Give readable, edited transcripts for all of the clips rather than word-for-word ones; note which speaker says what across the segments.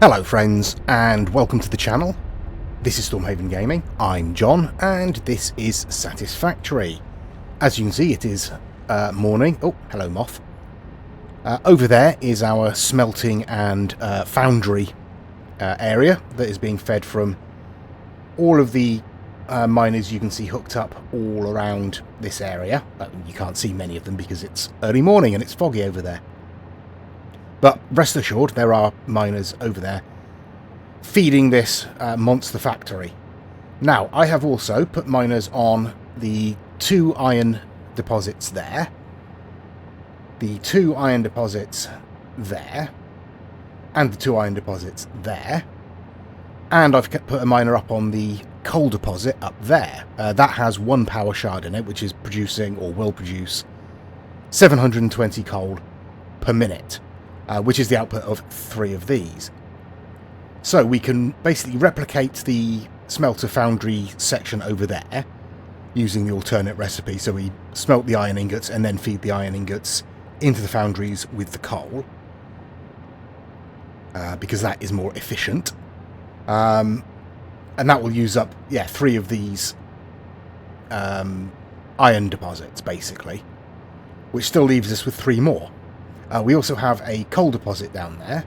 Speaker 1: Hello friends, and welcome to the channel. This is Stormhaven Gaming, I'm John, and this is Satisfactory. As you can see, it is morning. Oh, hello moth. Over there is our smelting and foundry area that is being fed from all of the miners you can see hooked up all around this area. You can't see many of them because it's early morning and it's foggy over there. But rest assured, there are miners over there feeding this monster factory. Now, I have also put miners on the 2 iron deposits there, the 2 iron deposits there, and the 2 iron deposits there. And I've put a miner up on the coal deposit up there. That has 1 power shard in it, which is producing, or will produce, 720 coal per minute. Which is the output of 3 of these. So we can basically replicate the smelter foundry section over there using the alternate recipe. So we smelt the iron ingots and then feed the iron ingots into the foundries with the coal. Because that is more efficient. And that will use up, 3 of these iron deposits, basically. Which still leaves us with 3 more. We also have a coal deposit down there.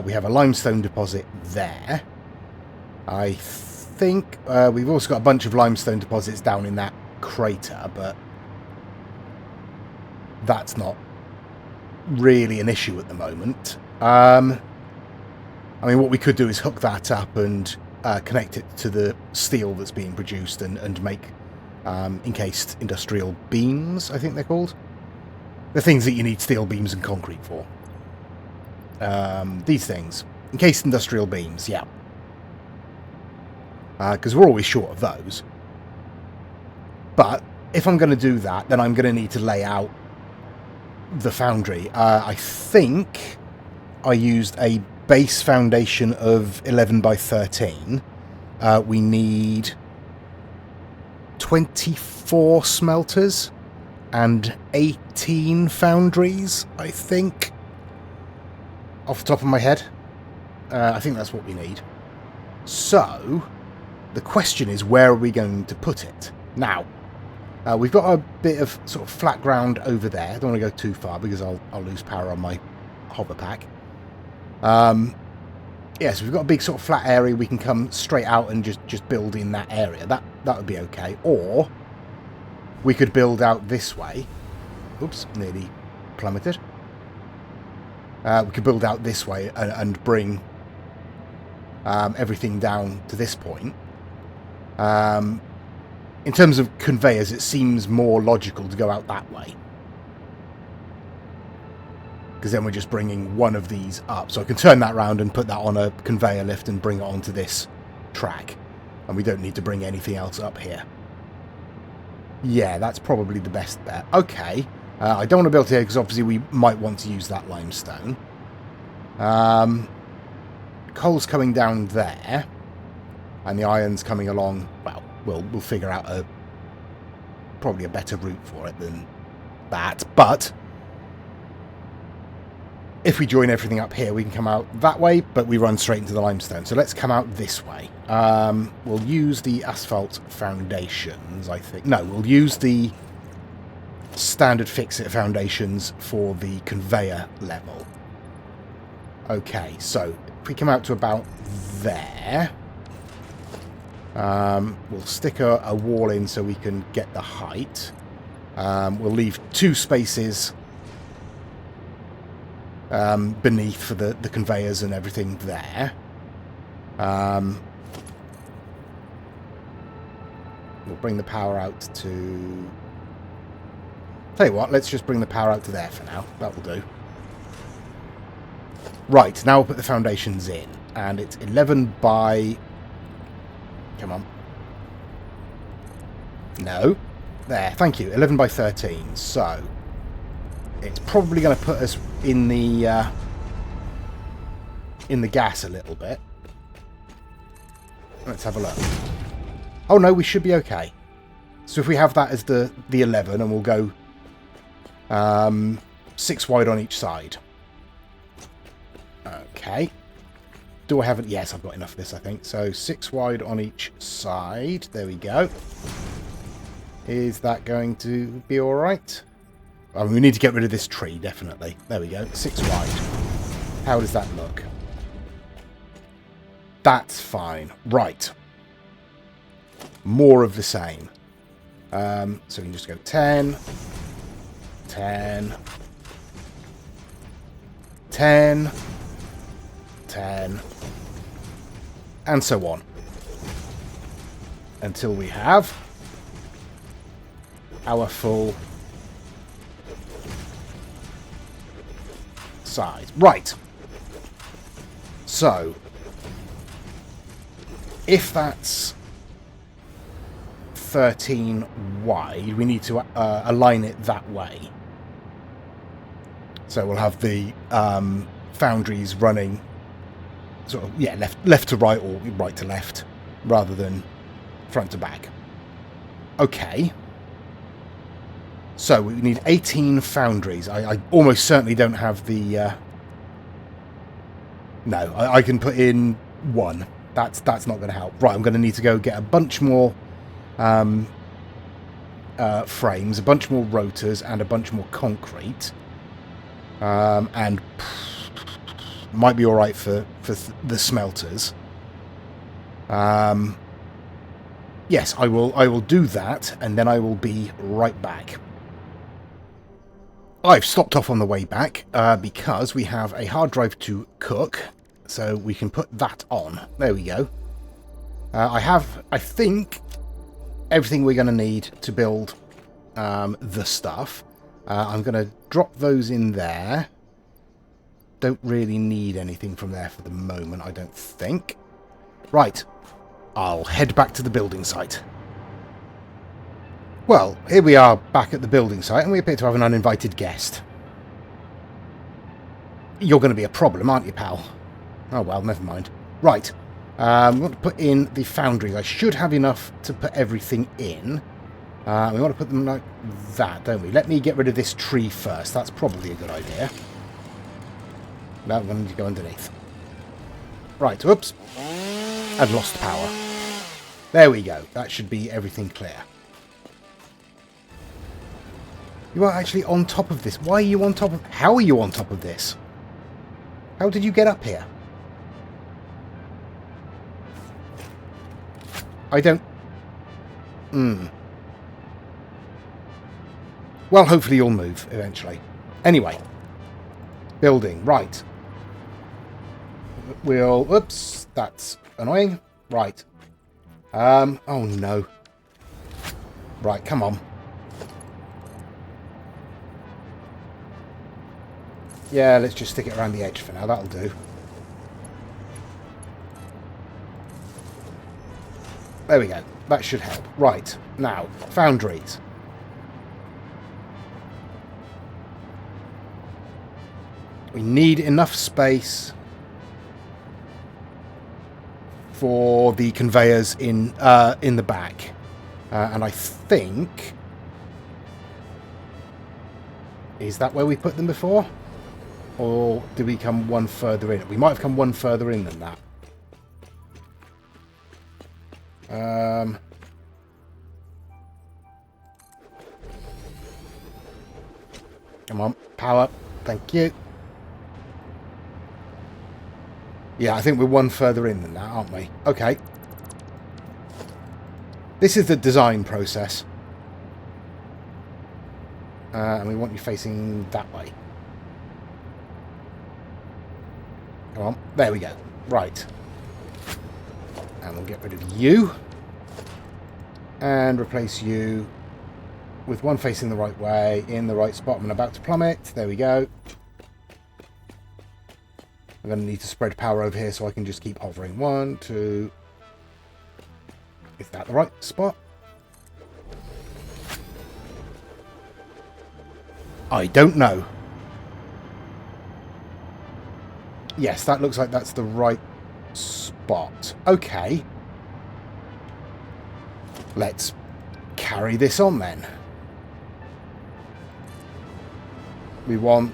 Speaker 1: We have a limestone deposit there. I think we've also got a bunch of limestone deposits down in that crater, but that's not really an issue at the moment. I mean, what we could do is hook that up and connect it to the steel that's being produced and make encased industrial beams, I think they're called. The things that you need steel beams and concrete for. These things. Encased industrial beams, yeah. Because we're always short of those. But if I'm going to do that, then I'm going to need to lay out the foundry. I think I used a base foundation of 11 by 13. We need 24 smelters. And 18 foundries, I think. Off the top of my head. I think that's what we need. So, the question is, where are we going to put it? Now, we've got a bit of sort of flat ground over there. I don't want to go too far because I'll lose power on my hover pack. So we've got a big sort of flat area. We can come straight out and just build in that area. That would be okay. Or we could build out this way. Oops, nearly plummeted. We could build out this way and bring everything down to this point. In terms of conveyors, it seems more logical to go out that way. Because then we're just bringing one of these up. So I can turn that round and put that on a conveyor lift and bring it onto this track. And we don't need to bring anything else up here. Yeah, that's probably the best bet. Okay. I don't want to build here because obviously we might want to use that limestone. Coal's coming down there. And the iron's coming along. Well, we'll figure out probably a better route for it than that. But if we join everything up here, we can come out that way, but we run straight into the limestone. So let's come out this way. We'll use the asphalt foundations, I think. No, we'll use the standard fix-it foundations for the conveyor level. Okay, so if we come out to about there, we'll stick a wall in so we can get the height. We'll leave 2 spaces beneath for the conveyors and everything there. We'll bring the power out to... Tell you what, let's just bring the power out to there for now. That will do. Right, now we'll put the foundations in. And it's 11 by... Come on. No. There, thank you. 11 by 13. So, it's probably going to put us in the gas a little bit. Let's have a look. Oh no, we should be okay. So if we have that as the 11, and we'll go 6 wide on each side. Okay. Do I have it? Yes, I've got enough of this, I think. So 6 wide on each side. There we go. Is that going to be all right? I mean, we need to get rid of this tree, definitely. There we go. 6 wide. How does that look? That's fine. Right. More of the same. So we can just go 10, 10, 10, 10, and so on. Until we have our full size. Right. So, if that's 13 wide, we need to align it that way. So we'll have the foundries running sort of, yeah, left to right or right to left rather than front to back. Okay. So we need 18 foundries. I almost certainly don't have the... No, I can put in 1. That's not going to help. Right, I'm going to need to go get a bunch more frames, a bunch more rotors, and a bunch more concrete. And might be all right for the smelters. Yes, I will do that, and then I will be right back. I've stopped off on the way back because we have a hard drive to cook, so we can put that on. There we go. I have, I think, everything we're going to need to build the stuff. I'm going to drop those in there. Don't really need anything from there for the moment, I don't think. Right, I'll head back to the building site. Well, here we are back at the building site, and we appear to have an uninvited guest. You're going to be a problem, aren't you, pal? Oh, well, never mind. Right, we want to put in the foundries. I should have enough to put everything in. We want to put them like that, don't we? Let me get rid of this tree first. That's probably a good idea. Now we're going to go underneath. Right, whoops. I've lost power. There we go. That should be everything clear. You are actually on top of this. Why are you on top of... How are you on top of this? How did you get up here? I don't... Well, hopefully you'll move eventually. Anyway. Building. Right. We'll... Oops. That's annoying. Right. Oh, no. Right, come on. Yeah, let's just stick it around the edge for now. That'll do. There we go. That should help. Right. Now, foundries. We need enough space for the conveyors in the back. And I think... Is that where we put them before? Or did we come one further in? We might have come one further in than that. Come on, power. Thank you. Yeah, I think we're one further in than that, aren't we? Okay. This is the design process. And we want you facing that way. Come on. There we go. Right. And we'll get rid of you. And replace you with one facing the right way, in the right spot. I'm about to plummet. There we go. I'm going to need to spread power over here so I can just keep hovering. 1, 2. Is that the right spot? I don't know. Yes, that looks like that's the right spot. Okay. Let's carry this on then. We want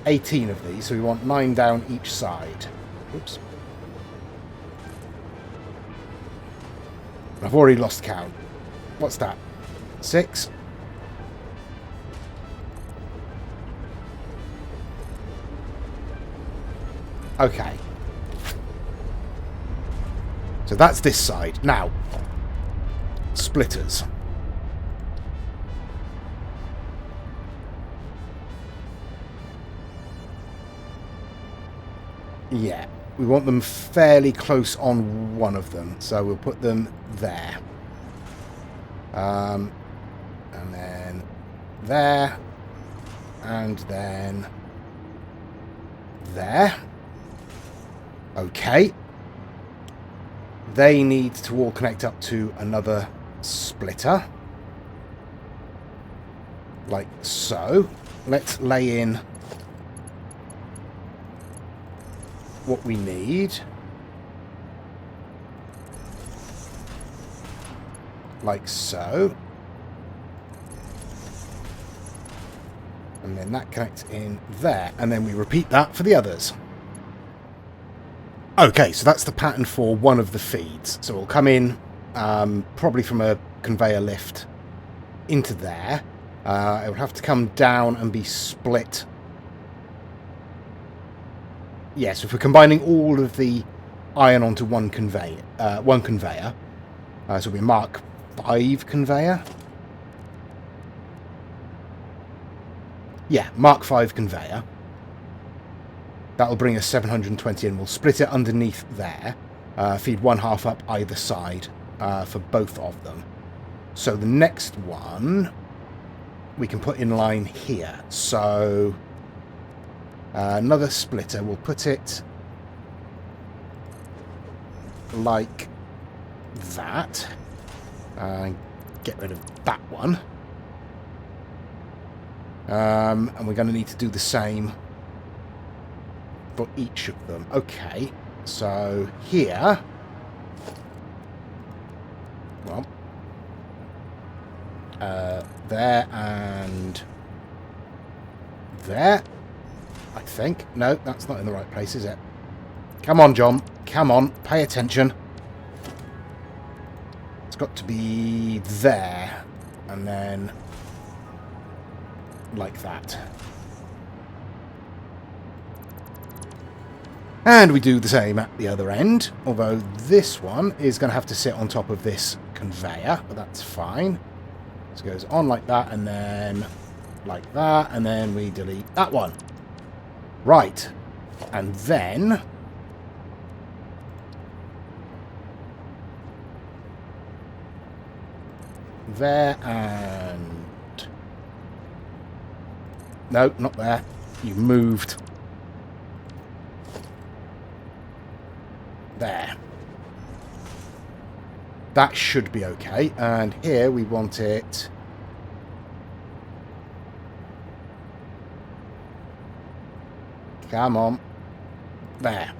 Speaker 1: 18 of these, so we want 9 down each side. Oops. I've already lost count. What's that? 6? Okay. So that's this side. Now, splitters. Yeah, we want them fairly close on one of them, so we'll put them there. And then there, and then there. Okay. They need to all connect up to another splitter. Like so. Let's lay in what we need. Like so. And then that connects in there. And then we repeat that for the others. Okay, so that's the pattern for one of the feeds. So it'll come in probably from a conveyor lift into there. It will have to come down and be split. Yes, if we're combining all of the iron onto one conveyor, so it'll be a Mark 5 conveyor. Yeah, Mark 5 conveyor. That'll bring us 720 in. We'll split it underneath there. Feed one half up either side for both of them. So the next one we can put in line here. So another splitter. We'll put it like that. Get rid of that one. And we're going to need to do the same for each of them. Okay, so here, well, there and there, I think. No, that's not in the right place, is it? Come on, John. Come on, pay attention. It's got to be there, and then like that. And we do the same at the other end, although this one is going to have to sit on top of this conveyor, but that's fine. So it goes on like that, and then like that, and then we delete that one. Right. And then there and... No, not there. You moved. There. That should be okay. And here we want it... Come on. There.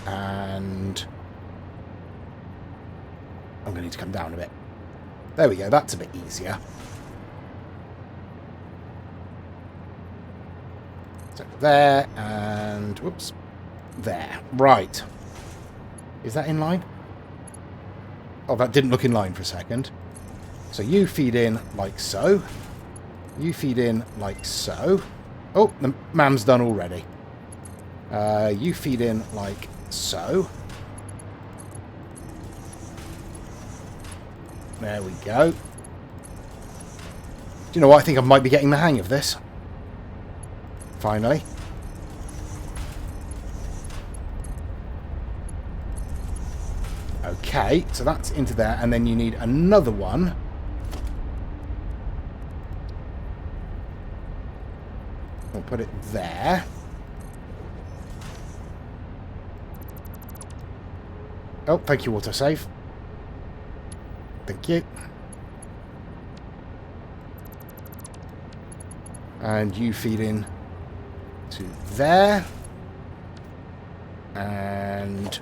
Speaker 1: And... I'm going to need to come down a bit. There we go. That's a bit easier. So there and... Whoops. There. Right. Is that in line? Oh, that didn't look in line for a second. So you feed in like so. You feed in like so. Oh, the mam's done already. You feed in like so. There we go. Do you know what? I think I might be getting the hang of this. Finally. Okay, so that's into there, and then you need another one. We'll put it there. Oh, thank you, autosave. Thank you. And you feed in to there. And...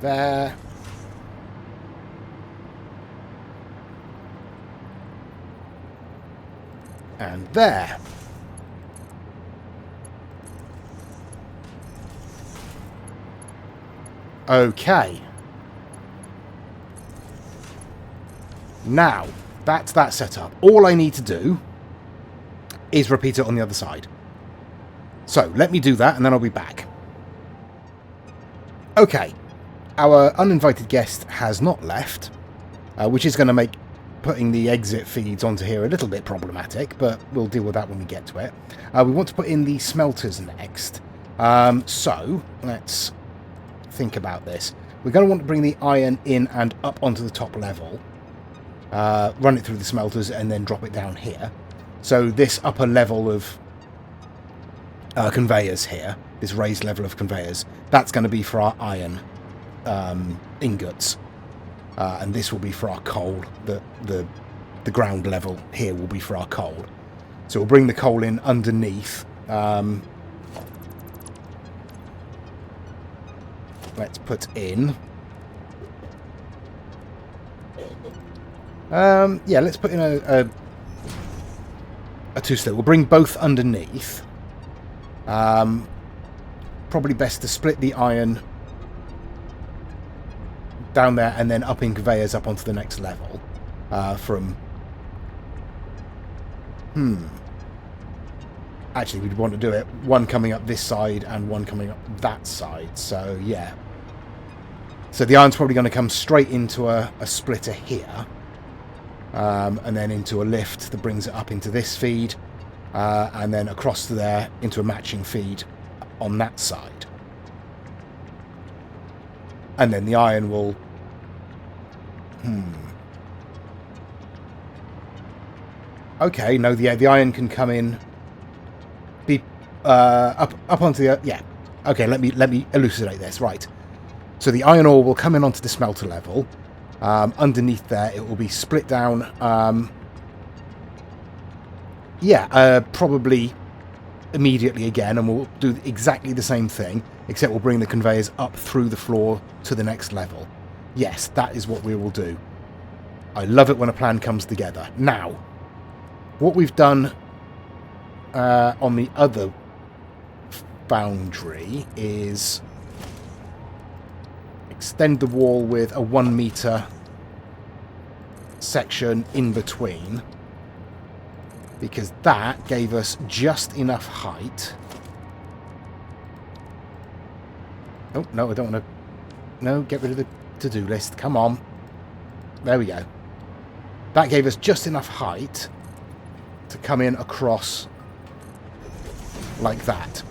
Speaker 1: there. And there. Okay. Now, that's that setup. All I need to do is repeat it on the other side. So, let me do that, and then I'll be back. Okay. Our uninvited guest has not left, which is going to make putting the exit feeds onto here a little bit problematic, but we'll deal with that when we get to it. We want to put in the smelters next. So, let's think about this. We're going to want to bring the iron in and up onto the top level. Run it through the smelters and then drop it down here. So this upper level of conveyors here, this raised level of conveyors, that's going to be for our iron ingots. And this will be for our coal. The ground level here will be for our coal. So we'll bring the coal in underneath. Let's put in... yeah, let's put in a two-slit. We'll bring both underneath. Probably best to split the iron down there and then up in conveyors up onto the next level. Actually, we'd want to do it one coming up this side and one coming up that side. So, yeah. So the iron's probably going to come straight into a splitter here. And then into a lift that brings it up into this feed, and then across to there into a matching feed on that side. And then the iron will... Okay, no, the iron can come in... Be up onto the... Yeah. Okay, let me elucidate this. Right. So the iron ore will come in onto the smelter level. Underneath there, it will be split down. Probably immediately again, and we'll do exactly the same thing, except we'll bring the conveyors up through the floor to the next level. Yes, that is what we will do. I love it when a plan comes together. Now, what we've done on the other foundry is extend the wall with a 1 meter section in between, because that gave us just enough height. Oh, no, I don't want to... No, get rid of the to-do list. Come on. There we go. That gave us just enough height to come in across like that.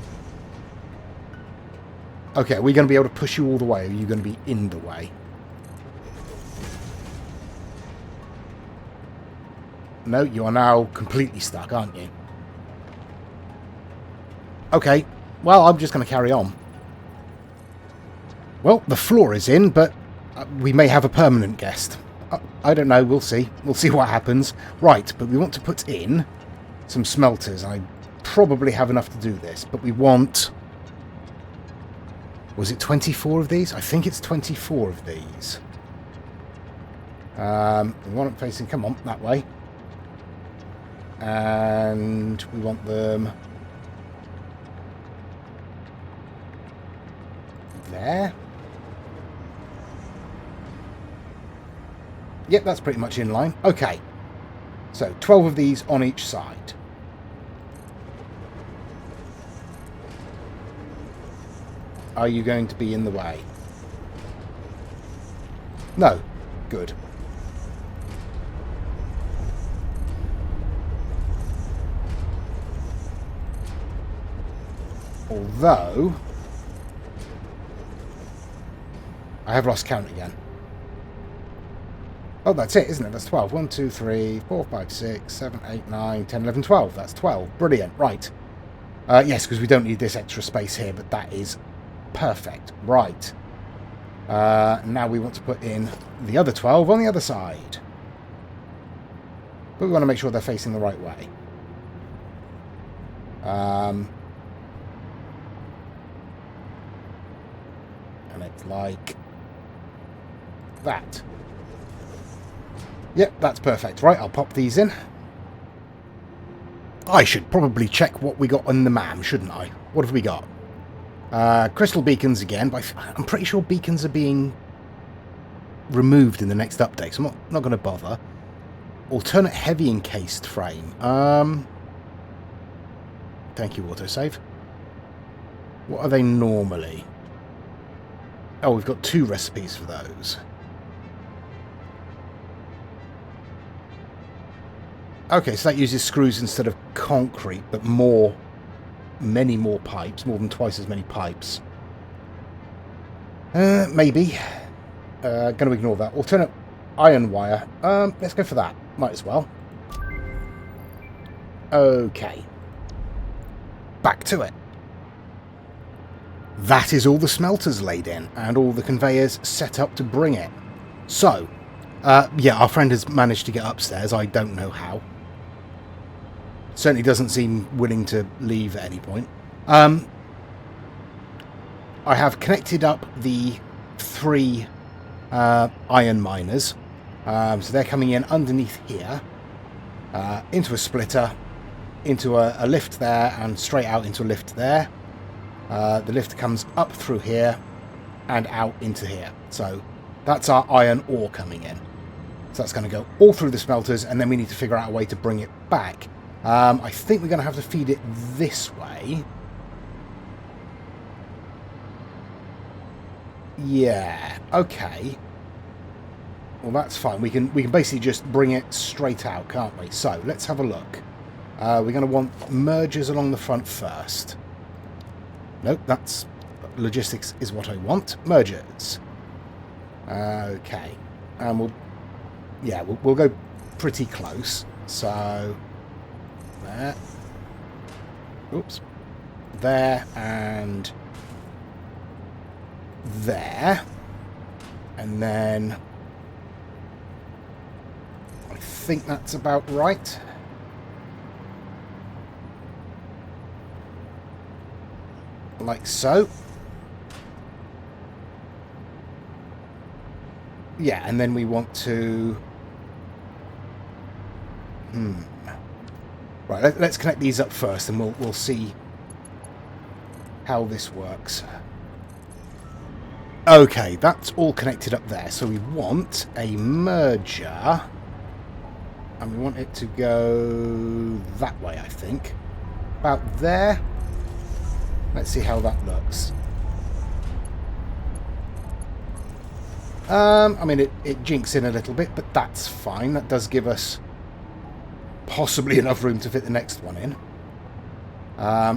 Speaker 1: Okay, are we going to be able to push you all the way, or are you going to be in the way? No, you are now completely stuck, aren't you? Okay, well, I'm just going to carry on. Well, the floor is in, but we may have a permanent guest. I don't know, we'll see. We'll see what happens. Right, but we want to put in some smelters. I probably have enough to do this, but we want... Was it 24 of these? I think it's 24 of these. We want them facing... Come on, that way. And we want them... there. Yep, that's pretty much in line. Okay. So, 12 of these on each side. Are you going to be in the way? No. Good. Although... I have lost count again. Oh, that's it, isn't it? That's 12. 1, 2, 3, 4, 5, 6, 7, 8, 9, 10, 11, 12. That's 12. Brilliant. Right. Yes, because we don't need this extra space here, but that is perfect. Right. Now we want to put in the other 12 on the other side. But we want to make sure they're facing the right way. And it's like that. Yep, that's perfect. Right, I'll pop these in. I should probably check what we got on the MAM, shouldn't I? What have we got? Crystal beacons again, but I'm pretty sure beacons are being removed in the next update, so I'm not going to bother. Alternate heavy encased frame. Thank you, autosave. What are they normally? Oh, we've got 2 recipes for those. Okay, so that uses screws instead of concrete, but many more pipes, more than twice as many pipes. Maybe. Going to ignore that. Alternate iron wire. Let's go for that. Might as well. Okay. Back to it. That is all the smelters laid in, and all the conveyors set up to bring it. So, yeah, our friend has managed to get upstairs. I don't know how. Certainly doesn't seem willing to leave at any point. I have connected up the 3 iron miners. So they're coming in underneath here, into a splitter, into a lift there, and straight out into a lift there. The lift comes up through here and out into here. So that's our iron ore coming in. So that's going to go all through the smelters, and then we need to figure out a way to bring it back. I think we're going to have to feed it this way. Yeah, okay. Well, that's fine. We can basically just bring it straight out, can't we? So, let's have a look. We're going to want mergers along the front first. Nope, that's... logistics is what I want. Mergers. Okay. And we'll... yeah, we'll go pretty close. So... there. Oops. There and... there. And then... I think that's about right. Like so. Yeah, and then we want to... Right, let's connect these up first, and we'll see how this works. Okay, that's all connected up there. So we want a merger, and we want it to go that way, I think. About there. Let's see how that looks. I mean, it jinks in a little bit, but that's fine. That does give us possibly enough room to fit the next one in.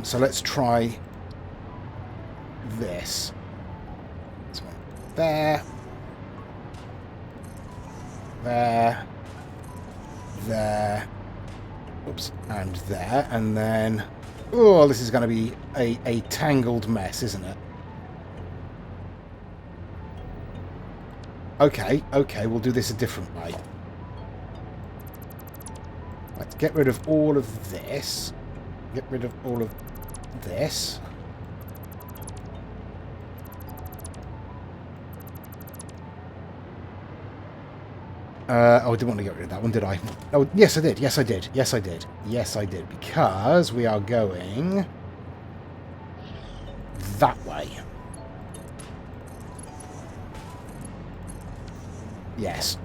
Speaker 1: So let's try this. This one there. There. There. Oops. And there. And then... oh, this is going to be a tangled mess, isn't it? Okay, we'll do this a different way. Let's get rid of all of this. Get rid of all of this. Oh, I didn't want to get rid of that one, did I? Oh, yes, I did. Yes, I did. Yes, I did. Yes, I did. Because we are going that way. Yes.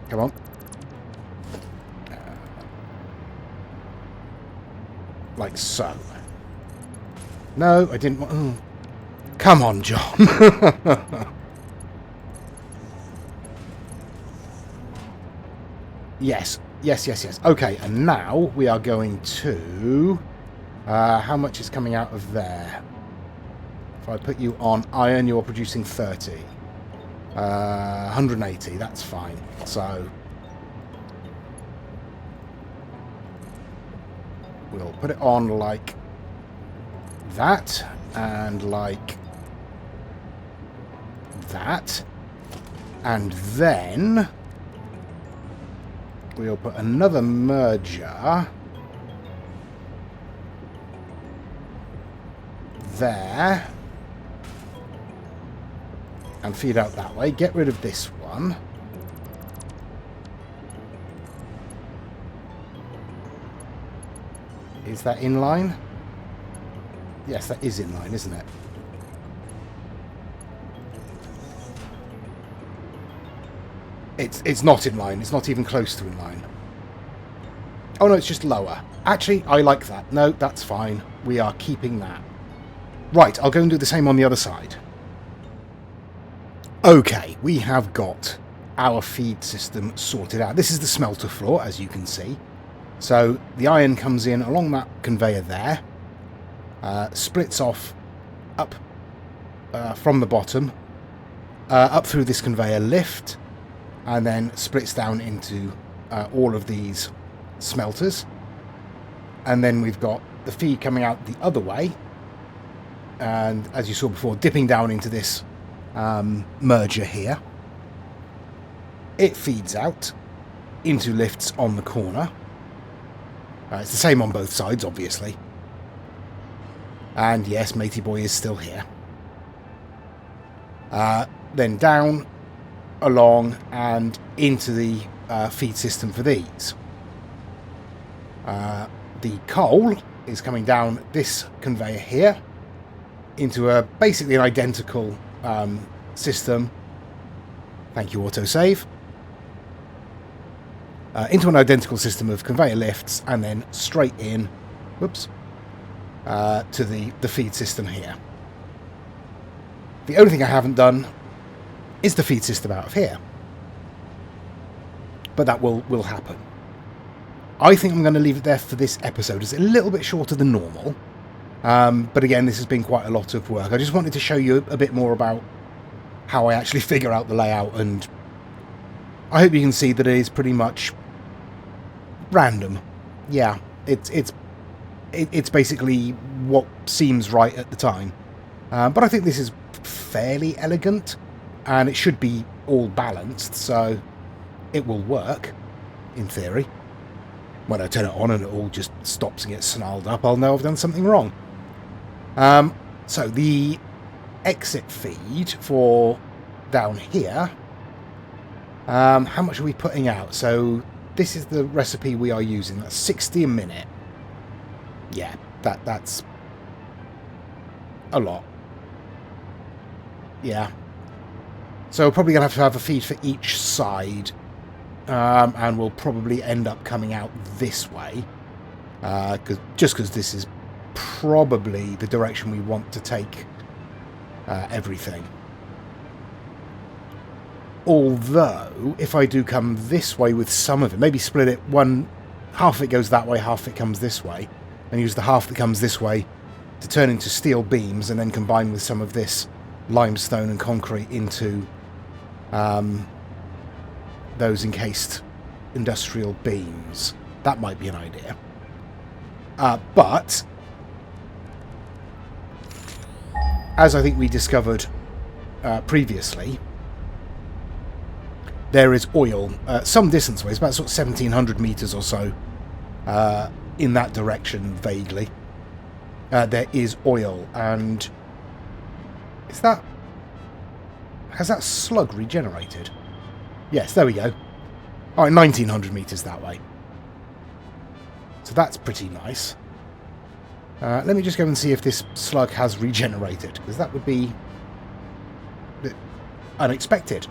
Speaker 1: Come on. Like so. No, I didn't want... oh. Come on, John. Yes. Yes, yes, yes. Okay, and now we are going to... how much is coming out of there? If I put you on iron, you're producing 30. 180, that's fine. So... we'll put it on like that, and like that, and then we'll put another merger there and feed out that way. Get rid of this one. Is that in line? Yes, that is in line, isn't it? It's not in line. It's not even close to in line. Oh no, it's just lower. Actually, I like that. No, that's fine. We are keeping that. Right, I'll go and do the same on the other side. Okay, we have got our feed system sorted out. This is the smelter floor, as you can see. So the iron comes in along that conveyor there, splits off up from the bottom, up through this conveyor lift, and then splits down into all of these smelters. And then we've got the feed coming out the other way, and as you saw before, dipping down into this merger here. It feeds out into lifts on the corner. It's the same on both sides, obviously. And yes, Matey Boy is still here. Then down, along, and into the feed system for these. The coal is coming down this conveyor here into basically an identical system. Thank you, autosave. Into an identical system of conveyor lifts and then straight in, whoops, to the feed system here. The only thing I haven't done is the feed system out of here. But that will happen. I think I'm going to leave it there for this episode. It's a little bit shorter than normal. But again, this has been quite a lot of work. I just wanted to show you a bit more about how I actually figure out the layout, and I hope you can see that it is pretty much random. Yeah, it's basically what seems right at the time. But I think this is fairly elegant, and it should be all balanced, so it will work, in theory. When I turn it on and it all just stops and gets snarled up, I'll know I've done something wrong. So the exit feed for down here, how much are we putting out? So this is the recipe we are using. That's 60 a minute. Yeah, that's a lot. Yeah. So we're probably going to have a feed for each side, and we'll probably end up coming out this way, just because this is probably the direction we want to take everything. Although, if I do come this way with some of it, maybe split it, half of it goes that way, half of it comes this way, and use the half that comes this way to turn into steel beams, and then combine with some of this limestone and concrete into those encased industrial beams. That might be an idea. But, as I think we discovered previously, there is oil some distance away. It's about sort of 1,700 metres or so in that direction, vaguely. There is oil, and has that slug regenerated? Yes, there we go. All right, 1,900 metres that way. So that's pretty nice. Let me just go and see if this slug has regenerated, because that would be a bit unexpected.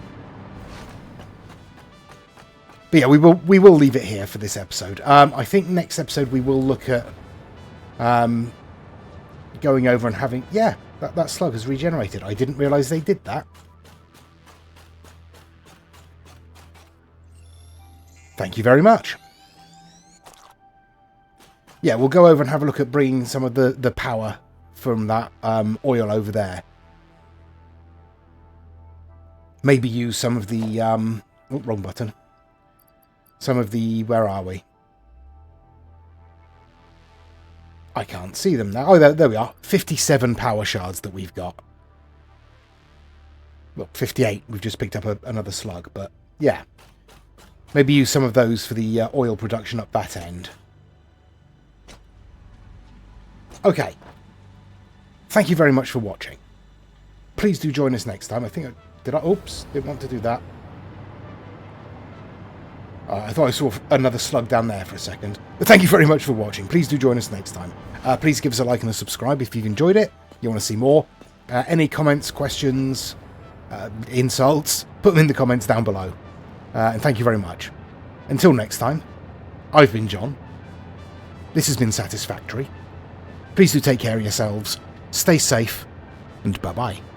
Speaker 1: But yeah, we will leave it here for this episode. I think next episode we will look at going over and having... Yeah, that slug has regenerated. I didn't realise they did that. Thank you very much. Yeah, we'll go over and have a look at bringing some of the power from that oil over there. Maybe use some of the... oh, wrong button. Some of the... Where are we? I can't see them now. Oh, there we are. 57 power shards that we've got. Well, 58. We've just picked up another slug, but yeah. Maybe use some of those for the oil production up that end. Okay. Thank you very much for watching. Please do join us next time. I think... Oops, didn't want to do that. I thought I saw another slug down there for a second. But thank you very much for watching. Please do join us next time. Please give us a like and a subscribe if you've enjoyed it. You want to see more. Any comments, questions, insults, put them in the comments down below. And thank you very much. Until next time, I've been John. This has been Satisfactory. Please do take care of yourselves. Stay safe. And bye-bye.